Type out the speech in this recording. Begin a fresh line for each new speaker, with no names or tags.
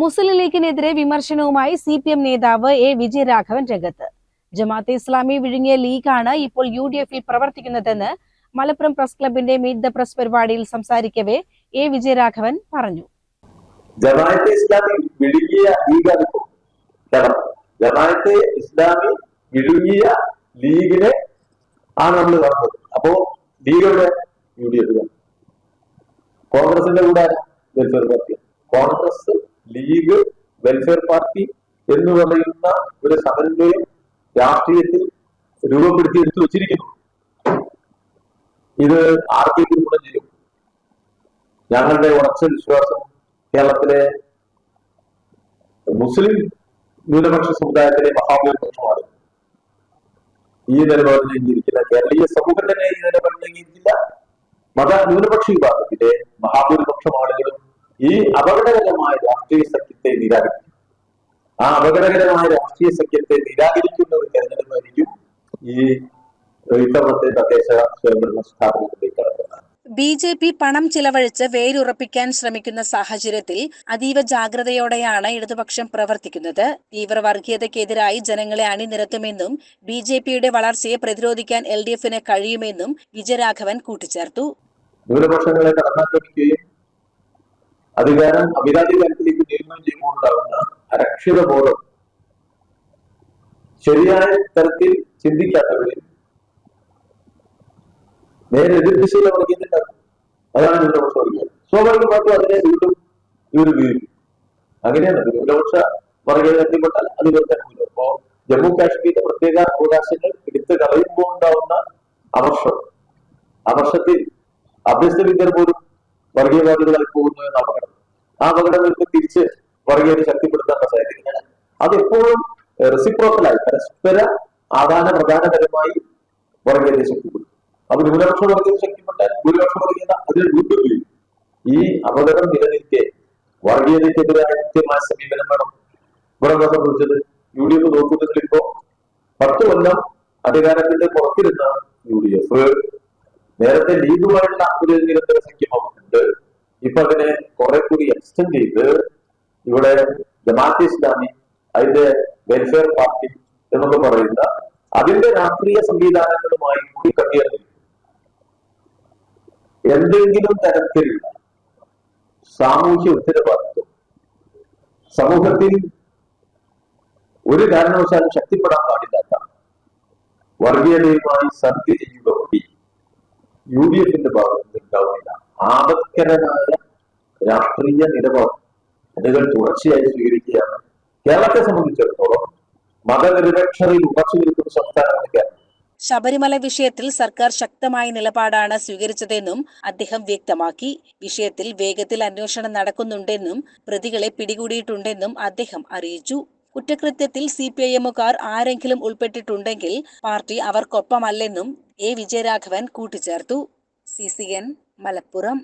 മുസ്ലിം ലീഗിനെതിരെ വിമർശനവുമായി CPM നേതാവ് A. Vijayaraghavan രംഗത്ത്. ജമാഅത്തെ ഇസ്ലാമി വിഴുങ്ങിയ ലീഗാണ് ഇപ്പോൾ UDF-ൽ പ്രവർത്തിക്കുന്നതെന്ന് മലപ്പുറം പ്രസ് ക്ലബിന്റെ മീറ്റ് ദ പ്രസ് പരിപാടിയിൽ സംസാരിക്കവേ A. വിജയരാഘവൻ പറഞ്ഞു.
ജമാഅത്തെ ഇസ്ലാമി വിഴുങ്ങിയ ലീഗാണ് ഇപ്പോൾ. ജമാഅത്തെ ഇസ്ലാമി വിഴുങ്ങിയ ലീഗിനെ ആണ് നമ്മൾ കാണുന്നത്. അപ്പോ ലീഗുടെ UDF കോൺഗ്രസിന്റെ കൂടെ welfare party, Congress league welfare party എന്ന് പറയുന്ന ഒരു സമന്വയം രാഷ്ട്രീയത്തിൽ രൂപപ്പെടുത്തി എടുത്തു വച്ചിരിക്കുന്നു. ഇത് ആർക്കൊക്കെ ഗുണം ചെയ്യും? ഞങ്ങളുടെ ഉറച്ച വിശ്വാസം കേരളത്തിലെ മുസ്ലിം ന്യൂനപക്ഷ സമുദായത്തിലെ മഹാഭൂരിപക്ഷമാണ് ഈ നിലപാടിൽ അംഗീകരിക്കില്ല. കേരളീയ സമൂഹം തന്നെ ഈ നിലപാടിൽ അംഗീകരിക്കില്ല. മത ന്യൂനപക്ഷ വിഭാഗത്തിലെ മഹാഭൂരിപക്ഷം ആളുകളും ഈ അപകടകരമായ രാഷ്ട്രീയ സഖ്യത്തെ നിരാകരിക്കും. ആ അപകടകരമായ രാഷ്ട്രീയ സഖ്യത്തെ നിരാകരിക്കുന്ന ഒരു തെരഞ്ഞെടുപ്പായിരിക്കും ഈ ഇത്തവണത്തെ തദ്ദേശ സ്വയംഭരണ സ്ഥാപനങ്ങളിലേക്ക് കടക്കുന്നത്.
BJP പണം ചിലവഴിച്ച് വേരുറപ്പിക്കാൻ ശ്രമിക്കുന്ന സാഹചര്യത്തിൽ അതീവ ജാഗ്രതയോടെയാണ് ഇടതുപക്ഷം പ്രവർത്തിക്കുന്നത്. തീവ്രവർഗീയതയ്ക്കെതിരായി ജനങ്ങളെ അണിനിരത്തുമെന്നും BJPയുടെ വളർച്ചയെ പ്രതിരോധിക്കാൻ LDF-ന് കഴിയുമെന്നും വിജയരാഘവൻ കൂട്ടിച്ചേർത്തു.
ന്യൂനപക്ഷങ്ങളെ കടന്നാക്രമിക്കുകയും അധികാരം അഭിരാധികാരത്തിലേക്ക് നീങ്ങുകയും ചെയ്യുമ്പോഴുണ്ടാകുന്ന അരക്ഷിതബോധം ശരിയായ തരത്തിൽ ചിന്തിക്കാത്തവരിൽ നേരെ എതിർദിശയിലെ വർഗീയതയുണ്ടാകും. അതാണ് ന്യൂനപക്ഷ വർഗീയത. സ്വാഭാവികമായിട്ടും അതിനെ വീണ്ടും ഇവർ വീഴും. അങ്ങനെയാണ് ന്യൂനപക്ഷ വർഗീയത എത്തിപ്പെട്ടാൽ അത് ഇവർ തന്നെ വീഴും. അപ്പോ ജമ്മു കാശ്മീരിന്റെ പ്രത്യേക അവകാശങ്ങൾ എടുത്തു കളയുമ്പോൾ ഉണ്ടാവുന്ന അവർഷത്തിൽ അഭ്യസ്തവിദ്യർ പോലും വർഗീയവാദികളായി പോകുന്നു എന്ന അപകടം. ആ അപകടങ്ങൾക്ക് തിരിച്ച് വർഗീയത ശക്തിപ്പെടുത്താനുള്ള സാഹചര്യങ്ങൾ അതെപ്പോഴും റെസിപ്രോക്കലായി പരസ്പര ആദാന പ്രധാനപരമായി വർഗീയതയെ ശക്തിപ്പെടുത്തും. അപ്പൊ ന്യൂനപക്ഷ വർഗീയത ശക്തിപ്പെട്ടാൽ ഭൂരിപക്ഷ വർഗീയത അതിൽ വീണ്ടും വീഴും. ഈ അപകടം നിലനിൽക്കെ വർഗീയതയ്ക്കെതിരായ കൃത്യമായ സമീപനം വേണം. ഇവിടെ എന്താ സംഭവിച്ചത്? UDF നോക്കുന്നതിൽ ഇപ്പോ 10 കൊല്ലം അധികാരത്തിന്റെ പുറത്തിരുന്ന UDF നേരത്തെ ലീഗുമായുള്ള ഒരു നിരന്തര സഖ്യമുണ്ട്. ഇപ്പൊ അതിനെ കുറെ കൂടി എക്സ്റ്റെൻഡ് ചെയ്ത് ഇവിടെ ജമാഅത്തെ ഇസ്ലാമി, അതിന്റെ വെൽഫെയർ പാർട്ടി എന്നൊക്കെ പറയുന്ന അതിന്റെ രാഷ്ട്രീയ സംവിധാനങ്ങളുമായി കൂടി കട്ടിയേർന്നിരിക്കും. എന്തെങ്കിലും തരത്തിലുള്ള സാമൂഹ്യ ഉത്തരവാദിത്വം സമൂഹത്തിൽ ഒരു കാരണവശാലും ശക്തിപ്പെടാൻ പാടില്ലാത്ത വർഗീയതയുമായി സന്ധി ചെയ്യുക വഴി UDF-ന്റെ ഭാഗത്ത് ഉണ്ടാവുന്നില്ല. ആപത്കരമായ രാഷ്ട്രീയ നിലപാടുകൾ തുടർച്ചയായി സ്വീകരിക്കുകയാണ്. കേരളത്തെ സംബന്ധിച്ചിടത്തോളം മതനിരപേക്ഷതയിൽ ഉറച്ചു നിൽക്കുന്ന സംസ്ഥാനമാണ് കേരളം.
ശബരിമല വിഷയത്തിൽ സർക്കാർ ശക്തമായ നിലപാടാണ് സ്വീകരിച്ചതെന്നും അദ്ദേഹം വ്യക്തമാക്കി. വിഷയത്തിൽ വേഗത്തിൽ അന്വേഷണം നടക്കുന്നുണ്ടെന്നും പ്രതികളെ പിടികൂടിയിട്ടുണ്ടെന്നും അദ്ദേഹം അറിയിച്ചു. കുറ്റകൃത്യത്തിൽ CPIM-കാർ ആരെങ്കിലും ഉൾപ്പെട്ടിട്ടുണ്ടെങ്കിൽ പാർട്ടി അവർക്കൊപ്പമല്ലെന്നും A. വിജയരാഘവൻ കൂട്ടിച്ചേർത്തു. CCN മലപ്പുറം.